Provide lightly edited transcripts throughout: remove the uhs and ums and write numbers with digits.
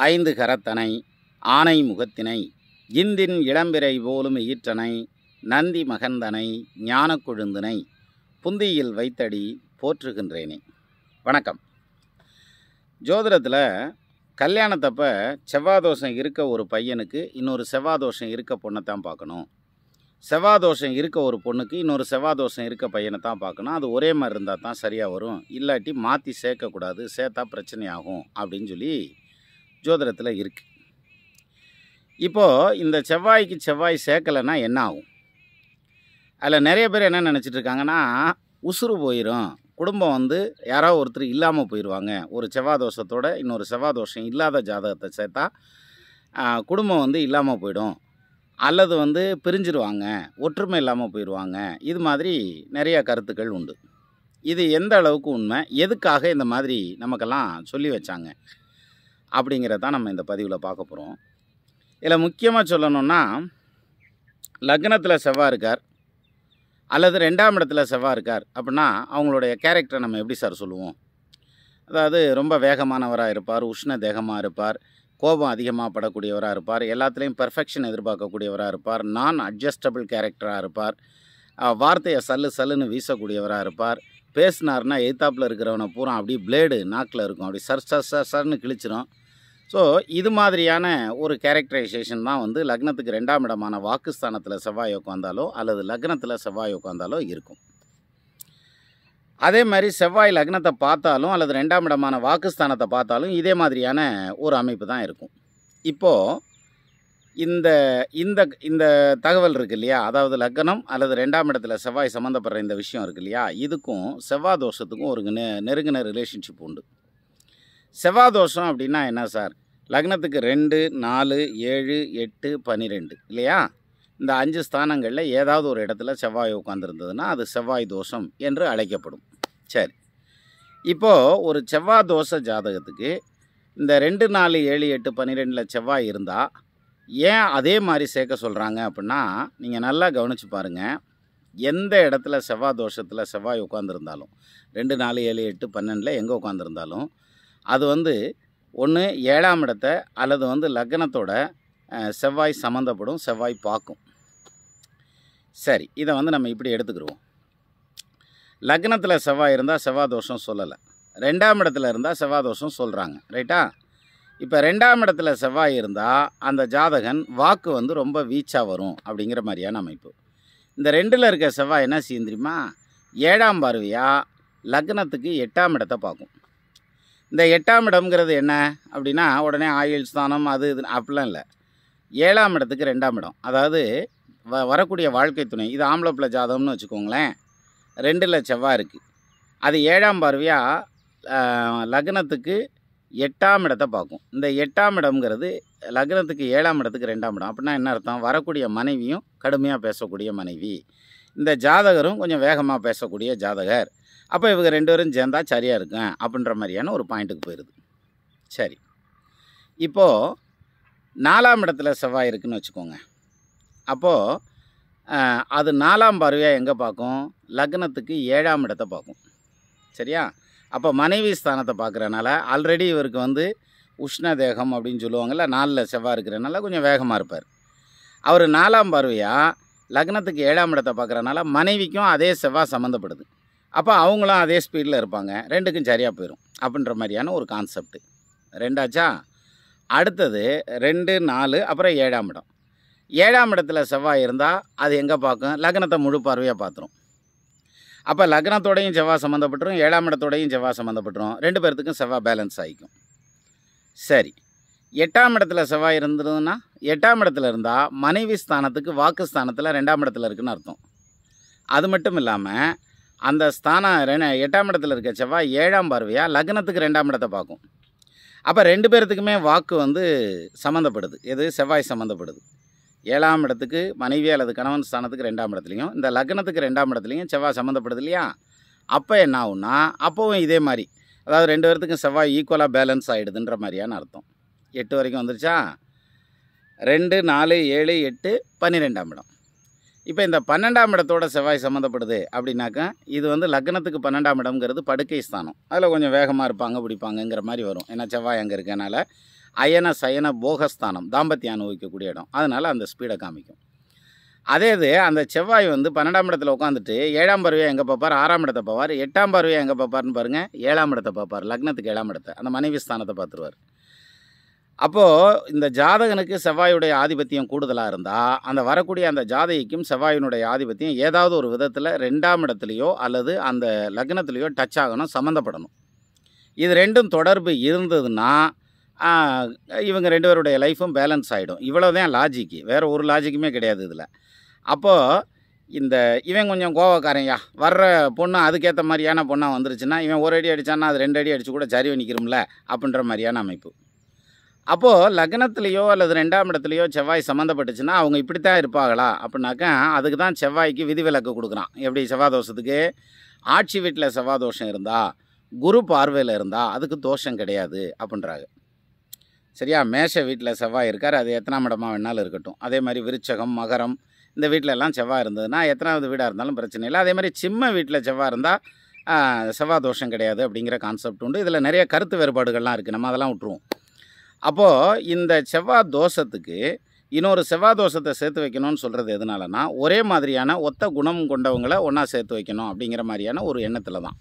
ஐந்து கரத்தனை ஆனை முகத்தினை இந்தின் இளம்பிறை போலும் ஈற்றனை நந்தி மகந்தனை ஞான கொழுந்தினை புந்தியில் வைத்தடி போற்றுகின்றேனே. வணக்கம். ஜோதிடத்தில் கல்யாணத்தப்ப செவ்வாதோஷம் இருக்க ஒரு பையனுக்கு இன்னொரு செவ்வாதோஷம் இருக்க பொண்ணை தான் பார்க்கணும். செவ்வாதோஷம் இருக்க ஒரு பொண்ணுக்கு இன்னொரு செவ்வாதோஷம் இருக்க பையனை தான் பார்க்கணும். அது ஒரே மாதிரி இருந்தால் தான் சரியாக வரும், இல்லாட்டி மாற்றி சேர்க்கக்கூடாது, சேர்த்தா பிரச்சனையாகும் அப்படின்னு சொல்லி ஜோதிடத்தில் இருக்குது. இப்போது இந்த செவ்வாய்க்கு செவ்வாய் சேர்க்கலைன்னா என்ன ஆகும்? அதில் நிறைய பேர் என்ன நினச்சிட்டு இருக்காங்கன்னா, உசுறு போயிடும், குடும்பம் யாரோ ஒருத்தர் இல்லாமல் போயிடுவாங்க. ஒரு செவ்வாதோஷத்தோட இன்னொரு செவ்வாதோஷம் இல்லாத ஜாதகத்தை சேர்த்தா குடும்பம் இல்லாமல் போயிடும், அல்லது பிரிஞ்சிருவாங்க, ஒற்றுமை இல்லாமல் போயிடுவாங்க. இது மாதிரி நிறைய கருத்துக்கள் உண்டு. இது எந்த அளவுக்கு உண்மை, எதுக்காக இந்த மாதிரி நமக்கெல்லாம் சொல்லி வச்சாங்க அப்படிங்கிறதான் நம்ம இந்த பதிவில் பார்க்க போகிறோம். இதில் முக்கியமாக சொல்லணுன்னா, லக்னத்தில் செவ்வாய் இருக்கார் அல்லது 2ஆம் இடத்துல செவ்வாய் இருக்கார் அப்படின்னா அவங்களுடைய கேரக்டரை நம்ம எப்படி சார் சொல்லுவோம்? அதாவது ரொம்ப வேகமானவராக இருப்பார், உஷ்ண தேகமாக இருப்பார், கோபம் அதிகமாக படக்கூடியவராக இருப்பார், எல்லாத்துலேயும் பெர்ஃபெக்ஷன் எதிர்பார்க்கக்கூடியவராக இருப்பார், நான் அட்ஜஸ்டபிள் கேரக்டராக இருப்பார், வார்த்தையை சல்லுன்னு வீசக்கூடியவராக இருப்பார், பேசினார்னா எய்த்தாப்பில் இருக்கிறவனை பூரா அப்படியே பிளேடு நாக்கில் இருக்கும், அப்படி சர்ன்னு கிழிச்சிரும். ஸோ இது மாதிரியான ஒரு கேரக்டரைசேஷன் தான் லக்னத்துக்கு 2ஆம் இடமான வாக்குஸ்தானத்தில் செவ்வாய் உட்காந்தாலோ அல்லது லக்னத்தில் செவ்வாய் உட்காந்தாலோ இருக்கும். அதே மாதிரி செவ்வாய் லக்னத்தை பார்த்தாலும் அல்லது 2ஆம் இடமான வாக்குஸ்தானத்தை பார்த்தாலும் இதே மாதிரியான ஒரு அமைப்பு தான் இருக்கும். இப்போது இந்த இந்த இந்த தகவல் இருக்குது இல்லையா, அதாவது லக்னம் அல்லது 2ஆம் இடத்துல செவ்வாய் சம்மந்தப்படுற இந்த விஷயம் இருக்குது இல்லையா, இதுக்கும் செவ்வாய் தோஷத்துக்கும் ஒரு நெருங்கின ரிலேஷன்ஷிப் உண்டு. செவ்வாய் தோஷம் அப்படின்னா என்ன சார்? லக்னத்துக்கு 2, 4, 7, 8, 12 இல்லையா, இந்த 5 ஸ்தானங்களில் ஏதாவது ஒரு இடத்துல செவ்வாய் உட்காந்துருந்ததுன்னா அது செவ்வாய் தோஷம் என்று அழைக்கப்படும். சரி, இப்போது ஒரு செவ்வாய் தோஷ ஜாதகத்துக்கு இந்த 2, 4, 7, 8, 12 செவ்வாய் இருந்தால் ஏன் அதே மாதிரி சேர்க்க சொல்கிறாங்க அப்படின்னா, நீங்கள் நல்லா கவனித்து பாருங்கள். எந்த இடத்துல செவ்வாய் தோஷத்தில் செவ்வாய் உட்காந்துருந்தாலும் 2, 4, 7, 8, 12 எங்கே உட்காந்துருந்தாலும் அது ஒன்று 7ஆம் இடத்தை அல்லது லக்னத்தோட செவ்வாய் சம்மந்தப்படும், செவ்வாய் பார்க்கும். சரி, இதை நம்ம இப்படி எடுத்துக்கிடுவோம். லக்னத்தில் செவ்வாய் இருந்தால் செவ்வாய் தோஷம் சொல்லலை, 2ஆம் இடத்துல இருந்தால் செவ்வாய் தோஷம் சொல்கிறாங்க, ரைட்டா? இப்போ 2ஆம் இடத்துல செவ்வாய் இருந்தால் அந்த ஜாதகன் வாக்கு ரொம்ப வீச்சாக வரும் அப்படிங்கிற மாதிரியான அமைப்பு. இந்த 2ல் இருக்க செவ்வாய் என்ன செய்யும் தெரியுமா? 7ஆம் பார்வையாக லக்னத்துக்கு 8ஆம் இடத்தை பார்க்கும். இந்த 8ஆம் இடம்ங்கிறது என்ன அப்படின்னா உடனே ஆயுள் ஸ்தானம் அது இது அப்படிலாம் இல்லை. 7ஆம் இடத்துக்கு 2ஆம் இடம், அதாவது வரக்கூடிய வாழ்க்கை துணை. இது ஆம்பளை பிள்ளை ஜாதகம்னு வச்சுக்கோங்களேன். 2ல் செவ்வாய் இருக்குது, அது 7ஆம் பார்வையாக லக்னத்துக்கு 8ஆம் இடத்தை பார்க்கும். இந்த 8ஆம் இடம்ங்கிறது லக்னத்துக்கு 7ஆம் இடத்துக்கு 2ஆம் இடம். அப்படின்னா என்ன அர்த்தம்? வரக்கூடிய மனைவியும் கடுமையாக பேசக்கூடிய மனைவி, இந்த ஜாதகரும் கொஞ்சம் வேகமாக பேசக்கூடிய ஜாதகர். அப்போ இவங்க 2 பேரும் சேர்ந்தால் சரியாக இருக்கும் அப்படின்ற மாதிரியான ஒரு பாயிண்ட்டுக்கு போயிடுது. சரி, இப்போது 4ஆம் இடத்துல செவ்வாய் இருக்குதுன்னு வச்சுக்கோங்க. அப்போது அது 4ஆம் பார்வையாக எங்கே பார்க்கும்? லக்னத்துக்கு 7ஆம் இடத்தை பார்க்கும். சரியா? அப்போ மனைவி ஸ்தானத்தை பார்க்குறனால ஆல்ரெடி இவருக்கு உஷ்ண தேகம் அப்படின்னு சொல்லுவாங்கள்ல, 4ல் செவ்வாய் இருக்கிறனால கொஞ்சம் வேகமாக இருப்பார். அவர் 4ஆம் பார்வையாக லக்னத்துக்கு 7ஆம் இடத்தை பார்க்குறனால மனைவிக்கும் அதே செவ்வாய் சம்மந்தப்படுது. அப்போ அவங்களும் அதே ஸ்பீடில் இருப்பாங்க, 2க்கும் சரியாக போயிடும் அப்படின்ற மாதிரியான ஒரு கான்செப்ட். 2ஆச்சா? அடுத்தது 2, 4 அப்புறம் 7ஆம் இடம். 7ஆம் இடத்துல செவ்வாய் இருந்தால் அது எங்கே பார்க்கும்? லக்னத்தை முழு பார்வையாக பார்த்துரும். அப்போ லக்னத்தோடையும் செவ்வாய் சம்மந்தப்பட்டுரும், 7ஆம் இடத்தோடையும் செவ்வாய் சம்மந்தப்பட்டுரும், 2 பேர்த்துக்கும் செவ்வாய் பேலன்ஸ் ஆகிக்கும். சரி, 8ஆம் இடத்துல செவ்வாய் இருந்ததுன்னா 8ஆம் இடத்துல இருந்தால் மனைவி ஸ்தானத்துக்கு வாக்கு ஸ்தானத்தில் 2ஆம் இடத்துல இருக்குதுன்னு அர்த்தம். அது மட்டும் இல்லாமல் அந்த ஸ்தானம் 8ஆம் இடத்துல இருக்க செவ்வாய் 7ஆம் பார்வையாக லக்னத்துக்கு 2ஆம் இடத்தை பார்க்கும். அப்போ 2 பேர்த்துக்குமே வாக்கு சம்மந்தப்படுது. எது? செவ்வாய் சம்மந்தப்படுது. 7ஆம் இடத்துக்கு மனைவி அல்லது கணவன் ஸ்தானத்துக்கு 2ஆம் இடத்துலையும் இந்த லக்னத்துக்கு 2ஆம் இடத்துலையும் செவ்வாய் சம்மந்தப்படுது இல்லையா? அப்போ என்ன ஆகும்னா அப்போவும் இதே மாதிரி, அதாவது 2 பேர்த்துக்கும் செவ்வாய் ஈக்குவலாக பேலன்ஸ் ஆகிடுதுன்ற மாதிரியான அர்த்தம். 8 வரைக்கும் வந்துருச்சா? 2, 4, 7, 8, 12ஆம் இடம். இப்போ இந்த 12ஆம் இடத்தோட செவ்வாய் சம்மந்தப்படுது அப்படின்னாக்கா இது லக்னத்துக்கு 12ஆம் இடம்ங்கிறது படுக்கை ஸ்தானம். அதில் கொஞ்சம் வேகமாக இருப்பாங்க, பிடிப்பாங்கங்கிற மாதிரி வரும். ஏன்னா செவ்வாய் அங்கே இருக்கனால அயன சயன போகஸ்தானம், தாம்பத்தியம் அனுபவிக்கக்கூடிய இடம். அதனால் அந்த ஸ்பீடை காமிக்கும். அதே இது அந்த செவ்வாய் வந்து 12ஆம் இடத்துல உட்காந்துட்டு 7ஆம் பார்வையாக எங்கே பார்ப்பார், 6ஆம் இடத்தை பார்ப்பார். 8ஆம் பார்வையாக எங்கே பார்ப்பார்னு பாருங்கள், 7ஆம் இடத்தை பார்ப்பார். லக்னத்துக்கு 7ஆம் இடத்தை, அந்த மனைவி ஸ்தானத்தை பார்த்துருவார். அப்போது இந்த ஜாதகனுக்கு செவ்வாயுடைய ஆதிபத்தியம் கூடுதலாக இருந்தால் அந்த வரக்கூடிய அந்த ஜாதகிக்கும் செவ்வாயினுடைய ஆதிபத்தியம் ஏதாவது ஒரு விதத்தில் 2ஆம் இடத்துலையோ அல்லது அந்த லக்னத்துலேயோ டச் ஆகணும், சம்மந்தப்படணும். இது ரெண்டும் தொடர்பு இருந்ததுன்னா இவங்க 2 பேருடைய லைஃப்பும் பேலன்ஸ் ஆகிடும். இவ்வளோதான் லாஜிக்கு, வேறு ஒரு லாஜிக்குமே கிடையாது இதில். அப்போது இவன் கொஞ்சம் கோவக்காரன்யா, வர்ற பொண்ணு அதுக்கேற்ற மாதிரியான பொண்ணாக வந்துருச்சுன்னா இவன் ஒரு அடி அடித்தான்னா அது 2 அடி அடித்து கூட சரி நிற்கிறோம்ல அப்படின்ற மாதிரியான அமைப்பு. அப்போது லக்னத்துலேயோ அல்லது 2ஆம் இடத்துலையோ செவ்வாய் சம்மந்தப்பட்டுச்சுன்னா அவங்க இப்படித்தான் இருப்பாங்களா அப்படின்னாக்கா அதுக்கு தான் செவ்வாய்க்கு விதிவிலக்கு கொடுக்குறான். எப்படி செவ்வாய் தோஷத்துக்கு ஆட்சி வீட்டில் செவ்வாய் தோஷம் இருந்தால், குரு பார்வையில் இருந்தால் அதுக்கு தோஷம் கிடையாது அப்படின்றாங்க. சரியா? மேஷ வீட்டில் செவ்வாய் இருக்கார், அது எத்தனாம் இடமா வேணாலும் இருக்கட்டும். அதே மாதிரி விருச்சகம், மகரம் இந்த வீட்டில் எல்லாம் செவ்வாய் இருந்ததுன்னா எத்தனாவது வீடாக இருந்தாலும் பிரச்சனை இல்லை. அதே மாதிரி சிம்ம வீட்டில் செவ்வாய் இருந்தால் செவ்வாய் தோஷம் கிடையாது அப்படிங்கிற கான்செப்ட் உண்டு. இதில் நிறைய கருத்து வேறுபாடுகள்லாம் இருக்குது, நம்ம அதெல்லாம் விட்டுருவோம். அப்போது இந்த செவ்வாய் தோஷத்துக்கு இன்னொரு செவ்வாய் தோஷத்தை சேர்த்து வைக்கணும்னு சொல்கிறது எதனாலனா, ஒரே மாதிரியான ஒத்த குணம் கொண்டவங்களை ஒன்றா சேர்த்து வைக்கணும் அப்படிங்கிற மாதிரியான ஒரு எண்ணத்தில் தான்.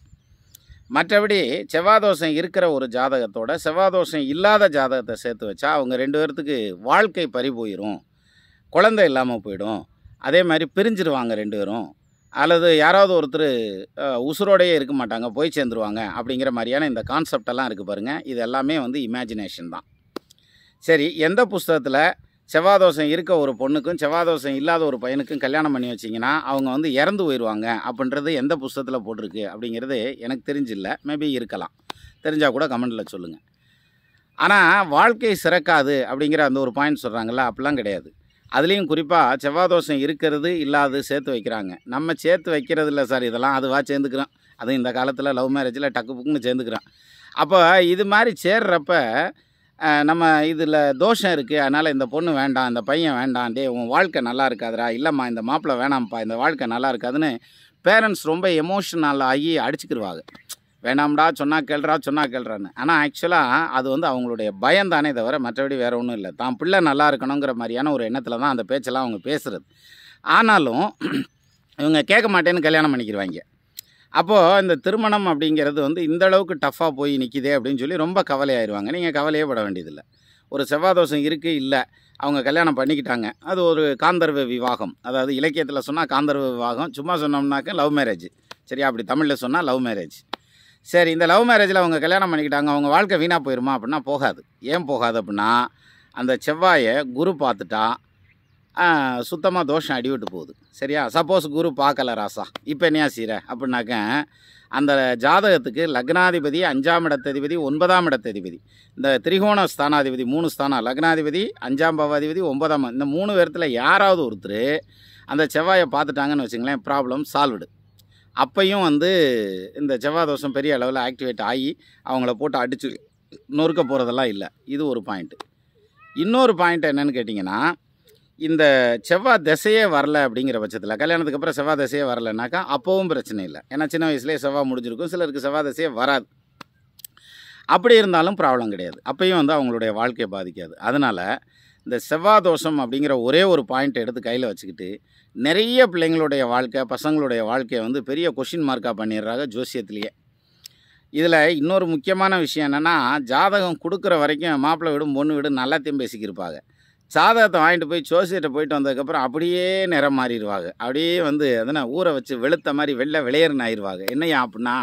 மற்றபடி செவ்வாய் தோஷம் இருக்கிற ஒரு ஜாதகத்தோட செவ்வாய் தோஷம் இல்லாத ஜாதகத்தை சேர்த்து வச்சா அவங்க 2 பேர்த்துக்கு வாழ்க்கை பறி போயிடும், குழந்தை இல்லாமல் போயிடும், அதே மாதிரி பிரிஞ்சிருவாங்க 2 பேரும், அல்லது யாராவது ஒருத்தர் உசுரோடையே இருக்க மாட்டாங்க, போய் சேர்ந்துருவாங்க அப்படிங்கிற மாதிரியான இந்த கான்செப்டெல்லாம் இருக்குது பாருங்கள். இது எல்லாமே வந்து இமேஜினேஷன் தான். சரி, எந்த புஸ்தகத்தில் செவ்வாய் தோஷம் இருக்க ஒரு பொண்ணுக்கும் செவ்வாய் தோஷம் இல்லாத ஒரு பையனுக்கும் கல்யாணம் பண்ணி வச்சிங்கன்னா அவங்க வந்து இறந்து போயிடுவாங்க அப்படின்றது எந்த புஸ்தகத்தில் போட்டிருக்கு அப்படிங்கிறது எனக்கு தெரிஞ்சில்லை. மேபி இருக்கலாம், தெரிஞ்சால் கூட கமெண்டில் சொல்லுங்கள். ஆனால் வாழ்க்கை சிறக்காது அப்படிங்கிற அந்த ஒரு பாயிண்ட் சொல்கிறாங்கல்ல, அப்படிலாம் கிடையாது. அதுலேயும் குறிப்பாக செவ்வாய் தோஷம் இருக்கிறது இல்லாது சேர்த்து வைக்கிறாங்க. நம்ம சேர்த்து வைக்கிறது இல்லை சார், இதெல்லாம் அதுவாக சேர்ந்துக்கிறோம். அதுவும் இந்த காலத்தில் லவ் மேரேஜில் டக்கு புக்குன்னு சேர்ந்துக்கிறோம். அப்போ இது மாதிரி சேர்றப்ப நம்ம இதில் தோஷம் இருக்குது, அதனால் இந்த பொண்ணு வேண்டாம், இந்த பையன் வேண்டாம், டே உன் வாழ்க்கை நல்லா இருக்காதுடா, இல்லைம்மா இந்த மாப்பிள்ளை வேணாம்ப்பா, இந்த வாழ்க்கை நல்லா இருக்காதுன்னு பேரண்ட்ஸ் ரொம்ப எமோஷனல் ஆகி அடிச்சுக்கிடுவாங்க. வேணாம்டா, சொன்னால் கேள்றான்னு. ஆனால் ஆக்சுவலாக அது வந்து அவங்களுடைய பயம் தானே தவிர மற்றபடி வேறு ஒன்றும் இல்லை. தான் பிள்ளை நல்லா இருக்கணுங்கிற மாதிரியான ஒரு எண்ணத்தில் தான் அந்த பேச்செல்லாம் அவங்க பேசுகிறது. ஆனாலும் இவங்க கேட்க மாட்டேன்னு கல்யாணம் பண்ணிக்கிடுவாங்க. அப்போது இந்த திருமணம் அப்படிங்கிறது வந்து இந்த அளவுக்கு டஃப்பாக போய் நிற்கிதே அப்படின்னு சொல்லி ரொம்ப கவலையாயிருவாங்க. நீங்கள் கவலையே பட வேண்டியதில்லை. ஒரு செவ்வாய் தோஷம் இருக்குது, இல்லை அவங்க கல்யாணம் பண்ணிக்கிட்டாங்க, அது ஒரு காந்தர்வ விவாகம். அதாவது இலக்கியத்தில் சொன்னால் காந்தர்வ விவாகம், சும்மா சொன்னோம்னாக்க லவ் மேரேஜ். சரியா? அப்படி தமிழில் சொன்னால் லவ் மேரேஜ். சரி, இந்த லவ் மேரேஜில் அவங்க கல்யாணம் பண்ணிக்கிட்டாங்க, அவங்க வாழ்க்கை வீணாக போயிடுமா அப்படின்னா போகாது. ஏன் போகாது அப்படின்னா அந்த செவ்வாயை குரு பார்த்துட்டா சுத்தமாக தோஷம் அடிவிட்டு போகுது. சரியா? சப்போஸ் குரு பார்க்கல ராசா, இப்போ என்னையா செய்கிற அப்படின்னாக்க அந்த ஜாதகத்துக்கு லக்னாதிபதி, 5ஆம் இடத்ததிபதி, 9ஆம் இடத்ததிபதி, இந்த திரிகோண ஸ்தானாதிபதி 3 ஸ்தானம், லக்னாதிபதி, 5ஆம் பாவாதிபதி, 9ஆம், இந்த 3 பேர்த்தில் யாராவது ஒருத்தர் அந்த செவ்வாயை பார்த்துட்டாங்கன்னு வச்சுங்களேன், ப்ராப்ளம் சால்வ்டு. அப்பையும் வந்து இந்த செவ்வாய் தோஷம் பெரிய அளவில் ஆக்டிவேட் ஆகி அவங்கள போட்டு அடித்து நொறுக்க போகிறதெல்லாம் இல்லை. இது ஒரு பாயிண்ட்டு. இன்னொரு பாயிண்ட் என்னென்னு கேட்டிங்கன்னா, இந்த செவ்வாய் திசையே வரல அப்படிங்கிற பட்சத்தில், கல்யாணத்துக்கு அப்புறம் செவ்வாய் திசையே வரலைன்னாக்கா அப்போவும் பிரச்சனை இல்லை. ஏன்னா சின்ன வயசுலேயே செவ்வாய் முடிஞ்சிருக்கும், சிலருக்கு செவ்வாய் திசையே வராது. அப்படி இருந்தாலும் ப்ராப்ளம் கிடையாது, அப்பையும் வந்து அவங்களுடைய வாழ்க்கையை பாதிக்காது. அதனால் இந்த செவ்வாய் தோஷம் அப்படிங்கிற ஒரே ஒரு பாயிண்ட்டை எடுத்து கையில் வச்சுக்கிட்டு நிறைய பிள்ளைங்களுடைய வாழ்க்கை, பசங்களுடைய வாழ்க்கையை வந்து பெரிய கொஷின் மார்க்காக பண்ணிடுறாங்க ஜோசியத்திலேயே. இதில் இன்னொரு முக்கியமான விஷயம் என்னென்னா, ஜாதகம் கொடுக்குற வரைக்கும் மாப்பிள்ளை வீடும் பொண்ணு வீடும் நல்லாத்தையும் பேசிக்கிருப்பாங்க. ஜாதகத்தை வாங்கிட்டு போய் ஜோசியத்தை போயிட்டு வந்ததுக்கப்புறம் அப்படியே நிறம் மாறிடுவாங்க. அப்படியே வந்து அதனால் ஊற வச்சு வெளுத்த மாதிரி வெள்ளை விளையர்னு ஆயிடுவாங்க. என்னையா அப்படின்னா,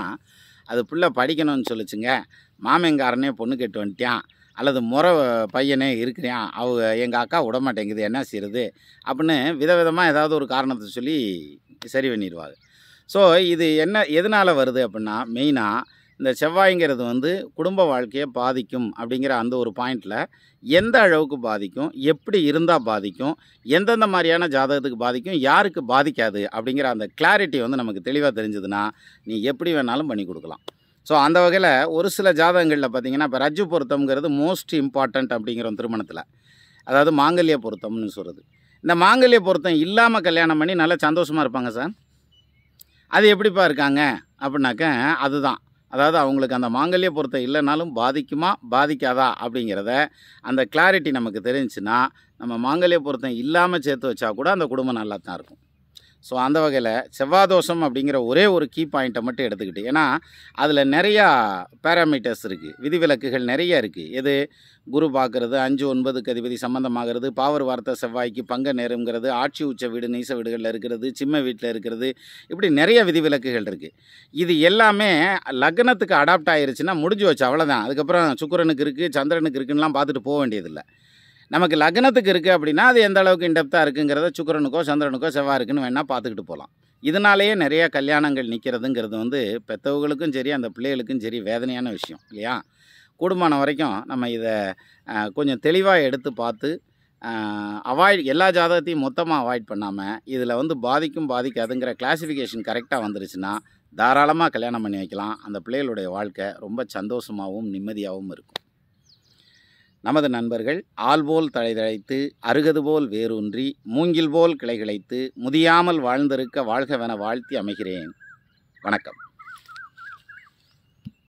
அது பிள்ளை படிக்கணும்னு சொல்லிச்சுங்க, மாமங்காரனே பொண்ணு கேட்டு வந்துட்டான், அல்லது முறை பையனே இருக்கிறான், எங்கள் அக்கா விட மாட்டேங்குது, என்ன செய்கிறது அப்படின்னு விதவிதமாக ஏதாவது ஒரு காரணத்தை சொல்லி சரி பண்ணிடுவாங்க. ஸோ இது எதனால் வருது அப்படின்னா, மெயினாக இந்த செவ்வாய்ங்கிறது வந்து குடும்ப வாழ்க்கையை பாதிக்கும் அப்படிங்கிற அந்த ஒரு பாயிண்டில் எந்த அளவுக்கு பாதிக்கும், எப்படி இருந்தால் பாதிக்கும், எந்தெந்த மாதிரியான ஜாதகத்துக்கு பாதிக்கும், யாருக்கு பாதிக்காது அப்படிங்கிற அந்த கிளாரிட்டி வந்து நமக்கு தெளிவாக தெரிஞ்சதுன்னா நீ எப்படி வேணாலும் பண்ணி கொடுக்கலாம். ஸோ அந்த வகையில் ஒரு சில ஜாதகங்களில் பார்த்திங்கன்னா, இப்போ ரஜ்ஜு பொருத்தம்ங்கிறது மோஸ்ட் இம்பார்ட்டண்ட் அப்படிங்கிற திருமணத்தில், அதாவது மாங்கல்ய பொருத்தம்னு சொல்கிறது. இந்த மாங்கல்ய பொருத்தம் இல்லாமல் கல்யாணம் பண்ணி நல்லா சந்தோஷமாக இருப்பாங்க சார். அது எப்படிப்பா இருக்காங்க அப்படின்னாக்க, அதுதான் அதாவது அவங்களுக்கு அந்த மாங்கல்ய பொருத்தம் இல்லைனாலும் பாதிக்குமா பாதிக்காதா அப்படிங்கிறத அந்த கிளாரிட்டி நமக்கு தெரிஞ்சுன்னா நம்ம மாங்கல்ய பொருத்தம் இல்லாமல் சேர்த்து வச்சா கூட அந்த குடும்பம் நல்லா தான் இருக்கும். ஸோ அந்த வகையில் செவ்வாதோஷம் அப்படிங்கிற ஒரே ஒரு கீ பாயிண்ட்டை மட்டும் எடுத்துக்கிட்டு, ஏன்னா அதில் நிறையா பேராமீட்டர்ஸ் இருக்குது, விதிவிலக்குகள் நிறைய இருக்குது. எது குரு பார்க்குறது, 5 9க்கு அதிபதி சம்மந்தமாகிறது, பாவர் வார்த்தை செவ்வாய்க்கு பங்க நேரம்ங்கிறது, ஆட்சி உச்ச வீடு நீச வீடுகளில் இருக்கிறது, சிம்ம வீட்டில் இருக்கிறது, இப்படி நிறைய விதிவிலக்குகள் இருக்குது. இது எல்லாமே லக்னத்துக்கு அடாப்ட் ஆயிருச்சுன்னா முடிஞ்சு வச்சு அவ்வளோதான். அதுக்கப்புறம் சுக்கிரனுக்கு இருக்குது சந்திரனுக்கு இருக்குன்னுலாம் பார்த்துட்டு போக வேண்டியதில்லை. நமக்கு லக்னத்துக்கு இருக்குது அப்படின்னா அது எந்த அளவுக்கு இன்டெப்த்தாக இருக்குங்கிறத சுக்கிரனுக்கோ சந்திரனுக்கோ செவ்வாய் இருக்குன்னு வேணால் பார்த்துக்கிட்டு போகலாம். இதனாலேயே நிறைய கல்யாணங்கள் நிற்கிறதுங்கிறது வந்து பெற்றவங்களுக்கும் சரி அந்த பிள்ளைகளுக்கும் சரி வேதனையான விஷயம் இல்லையா? கூடுமான வரைக்கும் நம்ம இதை கொஞ்சம் தெளிவாக எடுத்து பார்த்து எல்லா ஜாதகத்தையும் மொத்தமாக அவாய்ட் பண்ணாமல் இதில் வந்து பாதிக்கும் பாதிக்காதுங்கிற கிளாஸிஃபிகேஷன் கரெக்டாக வந்துருச்சுன்னா தாராளமாக கல்யாணம் பண்ணி வைக்கலாம். அந்த பிள்ளைகளுடைய வாழ்க்கை ரொம்ப சந்தோஷமாகவும் நிம்மதியாகவும் இருக்கும். நமது நண்பர்கள் ஆல்போல் தழைதழைத்து அருகது போல் வேரூன்றி மூங்கில் போல் கிளை கிளைத்து முதியாமல் வாழ்ந்திருக்க வாழ்கவென வாழ்த்தி அமைகிறேன். வணக்கம்.